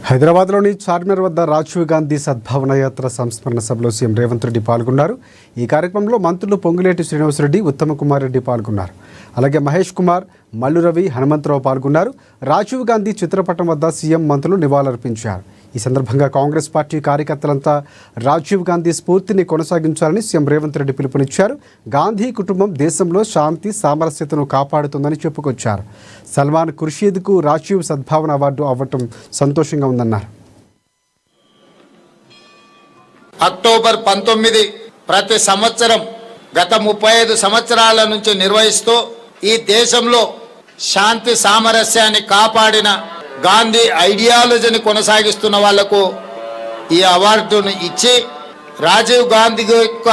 హైదరాబాద్లోని చార్మినార్ వద్ద రాజీవ్ గాంధీ సద్భావన యాత్ర సంస్మరణ సభలో సీఎం రేవంత్ రెడ్డి పాల్గొన్నారు. ఈ కార్యక్రమంలో మంత్రులు పొంగులేటి శ్రీనివాసరెడ్డి, ఉత్తమ్ కుమార్ రెడ్డి పాల్గొన్నారు. అలాగే మహేష్ కుమార్, మల్లు రవి, హనుమంతరావు పాల్గొన్నారు. రాజీవ్ గాంధీ చిత్రపటం వద్ద సీఎం, మంత్రులు నివాళులర్పించారు. ఈ సందర్భంగా కాంగ్రెస్ పార్టీ కార్యకర్తలంతా రాజీవ్ గాంధీ స్ఫూర్తిని కొనసాగించాలని సీఎం రేవంత్ రెడ్డి పిలుపునిచ్చారు. గాంధీ కుటుంబం దేశంలో శాంతి, సామరస్యతను కాపాడుతుందని చెప్పుకొచ్చారు. సల్మాన్ ఖుర్షీద్కు రాజీవ్ సద్భావన అవార్డు అవ్వటం సంతోషంగా ఉందన్నారు. అక్టోబర్ 19 ప్రతి సంవత్సరం గత 35 సంవత్సరాల నుంచి నిర్వహిస్తూ ఈ దేశంలో శాంతి సామరస్యాన్ని కాపాడిన గాంధీ ఐడియాలజీని కొనసాగిస్తున్న వాళ్లకు ఈ అవార్డును ఇచ్చి రాజీవ్ గాంధీ యొక్క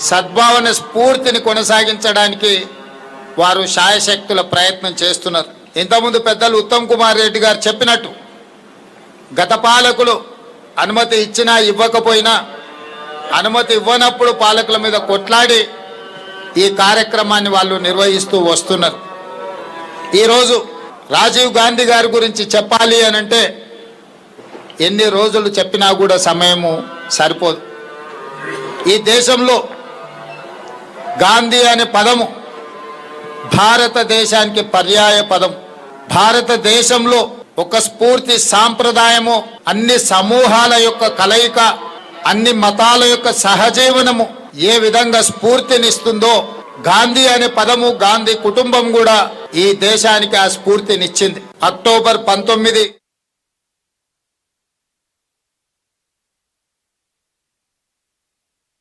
సద్భావన స్ఫూర్తిని కొనసాగించడానికి వారు శాయశక్తుల ప్రయత్నం చేస్తున్నారు. ఇంతకుముందు పెద్దలు ఉత్తమ్ కుమార్ రెడ్డి గారు చెప్పినట్టు గత పాలకులు అనుమతి ఇచ్చినా ఇవ్వకపోయినా, అనుమతి ఇవ్వనప్పుడు పాలకుల మీద కొట్లాడి ఈ కార్యక్రమాన్ని వాళ్ళు నిర్వహిస్తూ వస్తున్నారు. ఈరోజు రాజీవ్ గాంధీ గారి గురించి చెప్పాలి అని అంటే ఎన్ని రోజులు చెప్పినా కూడా సమయము సరిపోదు. ఈ దేశంలో గాంధీ అనే పదము భారతదేశానికి పర్యాయ పదం. భారతదేశంలో ఒక స్ఫూర్తి సాంప్రదాయము, అన్ని సమూహాల యొక్క కలయిక, అన్ని మతాల యొక్క సహజీవనము ఏ విధంగా స్ఫూర్తినిస్తుందో గాంధీ అనే పదము, గాంధీ కుటుంబం కూడా ఈ దేశానికి ఆ స్ఫూర్తినిచ్చింది. అక్టోబర్ 19